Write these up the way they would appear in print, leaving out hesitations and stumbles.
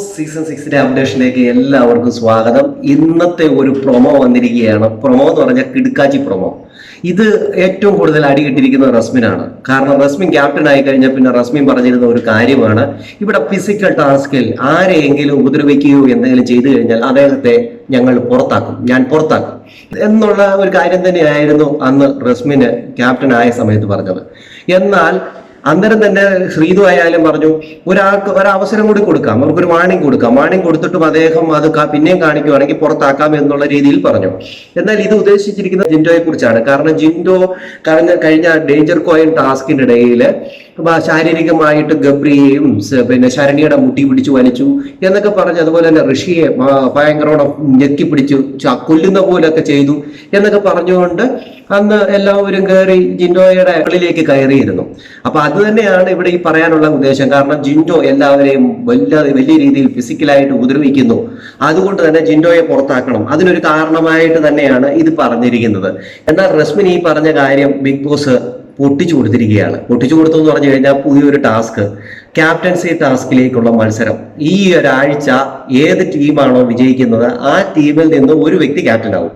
Season 6 അപ്ഡേഷനിലേക്ക് എല്ലാവർക്കും സ്വാഗതം. ഇന്നത്തെ ഒരു പ്രൊമോ വന്നിരിക്കുകയാണ്. പ്രൊമോ എന്ന് പറഞ്ഞാൽ കിടുക്കാച്ചി പ്രൊമോ. ഇത് ഏറ്റവും കൂടുതൽ അടി കിട്ടിയിരിക്കുന്നത് റസ്മിനാണ്. കാരണം റസ്മിൻ ക്യാപ്റ്റൻ ആയി കഴിഞ്ഞാൽ പിന്നെ റസ്മിൻ പറഞ്ഞിരുന്ന ഒരു കാര്യമാണ്, ഇവിടെ ഫിസിക്കൽ ടാസ്കിൽ ആരെയെങ്കിലും ഉപദ്രവിക്കുകയോ എന്തെങ്കിലും ചെയ്തു കഴിഞ്ഞാൽ അദ്ദേഹത്തെ ഞാൻ പുറത്താക്കും എന്നുള്ള ഒരു കാര്യം തന്നെയായിരുന്നു അന്ന് റസ്മിന് ക്യാപ്റ്റൻ ആയ സമയത്ത് പറഞ്ഞത്. എന്നാൽ അന്നേരം തന്നെ ശ്രീതു ആയാലും പറഞ്ഞു, ഒരവസരം കൂടി കൊടുക്കാം, നമുക്കൊരു വാണിംഗ് കൊടുക്കാം, വാണിംഗ് കൊടുത്തിട്ടും അദ്ദേഹം അത് പിന്നെയും കാണിക്കുവാണെങ്കിൽ പുറത്താക്കാം എന്നുള്ള രീതിയിൽ പറഞ്ഞു. എന്നാൽ ഇത് ഉദ്ദേശിച്ചിരിക്കുന്നത് ജിൻഡോയെ കുറിച്ചാണ്. കാരണം ജിൻഡോ കഴിഞ്ഞ ഡേഞ്ചർ കോയിൻ ടാസ്കിന്റെ ഇടയിൽ ശാരീരികമായിട്ട് ഗബ്രിയെയും പിന്നെ ശരണ്യയുടെ മുട്ടി പിടിച്ചു വലിച്ചു എന്നൊക്കെ പറഞ്ഞ്, അതുപോലെ തന്നെ ഋഷിയെ ഭയങ്കരോടെ ഞെക്കി പിടിച്ചു കൊല്ലുന്ന പോലൊക്കെ ചെയ്തു എന്നൊക്കെ പറഞ്ഞുകൊണ്ട് അന്ന് എല്ലാവരും കയറി ജിൻഡോയുടെ കളിലേക്ക് കയറിയിരുന്നു. അപ്പൊ അത് തന്നെയാണ് ഇവിടെ ഈ പറയാനുള്ള ഉദ്ദേശം. കാരണം ജിൻഡോ എല്ലാവരെയും വലിയ രീതിയിൽ ഫിസിക്കലായിട്ട് ഉപദ്രവിക്കുന്നു, അതുകൊണ്ട് തന്നെ ജിൻഡോയെ പുറത്താക്കണം. അതിനൊരു കാരണമായിട്ട് തന്നെയാണ് ഇത് പറഞ്ഞിരിക്കുന്നത്. എന്നാൽ റസ്മിൻ ഈ പറഞ്ഞ കാര്യം ബിഗ് ബോസ് പൊട്ടിച്ചു കൊടുത്തിരിക്കുകയാണ്. പൊട്ടിച്ചു കൊടുത്തു എന്ന് പറഞ്ഞു കഴിഞ്ഞാൽ പുതിയൊരു ടാസ്ക്, ക്യാപ്റ്റൻസി ടാസ്കിലേക്കുള്ള മത്സരം. ഈ ഒരാഴ്ച ഏത് ടീമാണോ വിജയിക്കുന്നത് ആ ടീമിൽ നിന്ന് ഒരു വ്യക്തി ക്യാപ്റ്റൻ ആവും.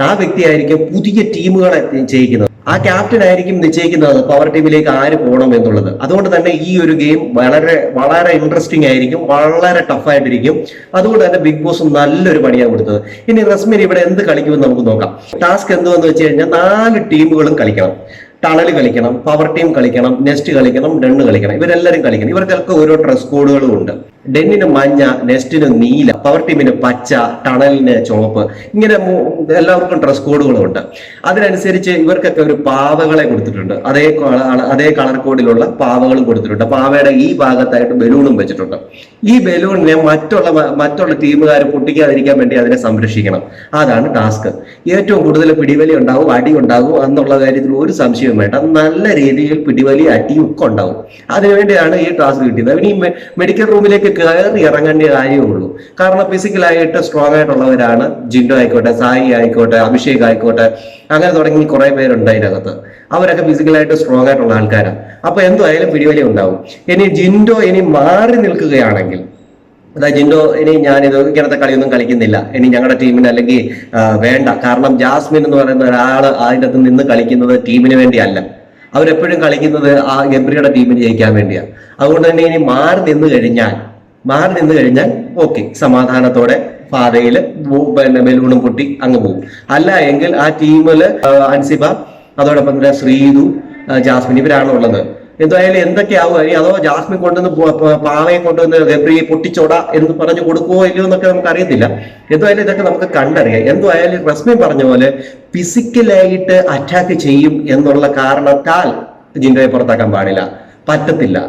ആ വ്യക്തിയായിരിക്കും പുതിയ ടീമുകളെ നിശ്ചയിക്കുന്നത്. ആ ക്യാപ്റ്റൻ ആയിരിക്കും നിശ്ചയിക്കുന്നത് പവർ ടീമിലേക്ക് ആര് പോകണം എന്നുള്ളത്. അതുകൊണ്ട് തന്നെ ഈ ഒരു ഗെയിം വളരെ ഇൻട്രസ്റ്റിംഗ് ആയിരിക്കും, വളരെ ടഫായിട്ടിരിക്കും. അതുകൊണ്ട് തന്നെ ബിഗ് ബോസ് നല്ലൊരു പണിയാണ് കൊടുത്തത്. ഇനി റസ്മിൻ ഇവിടെ എന്ത് കളിക്കുമെന്ന് നമുക്ക് നോക്കാം. ടാസ്ക് എന്തുവെന്ന് വെച്ച് കഴിഞ്ഞാൽ 4 ടീമുകളും കളിക്കണം. ടണൽ കളിക്കണം, പവർ ടീം കളിക്കണം, നെസ്റ്റ് കളിക്കണം, ഡണ്ണ് കളിക്കണം. ഇവരെല്ലാവരും കളിക്കണം. ഇവർക്കൊക്കെ ഓരോ ഡ്രസ് കോഡുകളും ഉണ്ട്. ഡെന്നിന് മഞ്ഞ, നെസ്റ്റിന് നീല, പവർ ടീമിന് പച്ച, ടണലിന് ചുവപ്പ്. ഇങ്ങനെ എല്ലാവർക്കും ഡ്രസ് കോഡുകളും ഉണ്ട്. അതിനനുസരിച്ച് ഇവർക്കൊക്കെ ഒരു പാവകളെ കൊടുത്തിട്ടുണ്ട്. അതേ കളർ കോഡിലുള്ള പാവകളും കൊടുത്തിട്ടുണ്ട്. പാവയുടെ ഈ ഭാഗത്തായിട്ട് ബലൂണും വെച്ചിട്ടുണ്ട്. ഈ ബലൂണിനെ മറ്റുള്ള ടീമുകാർ പൊട്ടിക്കാതിരിക്കാൻ വേണ്ടി അതിനെ സംരക്ഷിക്കണം. അതാണ് ടാസ്ക്. ഏറ്റവും കൂടുതൽ പിടിവലി ഉണ്ടാവും, അടി ഉണ്ടാകും എന്നുള്ള കാര്യത്തിൽ ഒരു സംശയവും വേണ്ട. നല്ല രീതിയിൽ പിടിവലി അടിയും ഒക്കെ ഉണ്ടാവും. അതിനുവേണ്ടിയാണ് ഈ ടാസ്ക് കിട്ടിയത്. ഇനി മെഡിക്കൽ റൂമിലേക്ക് കയറി ഇറങ്ങേണ്ട കാര്യമേ ഉള്ളൂ. കാരണം ഫിസിക്കലായിട്ട് സ്ട്രോങ് ആയിട്ടുള്ളവരാണ് ജിൻഡോ ആയിക്കോട്ടെ, സായി ആയിക്കോട്ടെ, അഭിഷേക് ആയിക്കോട്ടെ, അങ്ങനെ തുടങ്ങി കുറെ പേരുണ്ട് അതിനകത്ത്. അവരൊക്കെ ഫിസിക്കലായിട്ട് സ്ട്രോങ് ആയിട്ടുള്ള ആൾക്കാരാണ്. അപ്പൊ എന്തായാലും പിടിവലി ഉണ്ടാവും. ഇനി ജിൻഡോ മാറി നിൽക്കുകയാണെങ്കിൽ, അതായത് ജിൻഡോ ഇങ്ങനത്തെ കളിയൊന്നും കളിക്കുന്നില്ല, ഇനി ഞങ്ങളുടെ ടീമിന് അല്ലെങ്കിൽ വേണ്ട. കാരണം ജാസ്മിൻ എന്ന് പറയുന്ന ഒരാള് അതിൻ്റെ അകത്ത് നിന്ന് കളിക്കുന്നത് ടീമിന് വേണ്ടിയല്ല. അവരെപ്പോഴും കളിക്കുന്നത് ആ ഗബ്രിയുടെ ടീമിന് ജയിക്കാൻ വേണ്ടിയാണ്. അതുകൊണ്ട് തന്നെ ഇനി മാറി നിന്ന് കഴിഞ്ഞാൽ ഓക്കെ, സമാധാനത്തോടെ പാതയിൽ പിന്നെ ബലൂണും പൊട്ടി അങ്ങ് പോകും. അല്ല എങ്കിൽ ആ ടീമില് അൻസിബ, അതോടൊപ്പം തന്നെ ശ്രീതു, ജാസ്മിൻ ഇവരാണ് ഉള്ളത്. എന്തായാലും എന്തൊക്കെയാവും, അതോ ജാസ്മിൻ കൊണ്ടുവന്ന് പാവയെ കൊണ്ടുവന്ന് ഗബ്രിയെ പൊട്ടിച്ചോട എന്ന് പറഞ്ഞു കൊടുക്കുവോ ഇല്ലയോ എന്നൊക്കെ നമുക്ക് അറിയത്തില്ല. എന്തായാലും ഇതൊക്കെ നമുക്ക് കണ്ടറിയാം. എന്തായാലും റസ്മിൻ പറഞ്ഞ പോലെ ഫിസിക്കലായിട്ട് അറ്റാക്ക് ചെയ്യും എന്നുള്ള കാരണത്താൽ ജിൻഡോയെ പുറത്താക്കാൻ പറ്റത്തില്ല.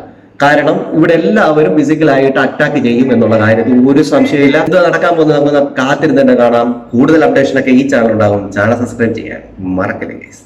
കാരണം ഇവിടെ എല്ലാവരും ഫിസിക്കലായിട്ട് അറ്റാക്ക് ചെയ്യും എന്നുള്ള കാര്യത്തിൽ ഒരു സംശയമില്ല. ഇത് നടക്കാൻ പോകുന്നത് നമുക്ക് കാത്തിരുന്ന് തന്നെ കാണാം. കൂടുതൽ അപ്ഡേഷനൊക്കെ ഈ ചാനൽ ഉണ്ടാകും. ചാനൽ സബ്സ്ക്രൈബ് ചെയ്യാൻ മറക്കല്ലേ ഗൈസ്.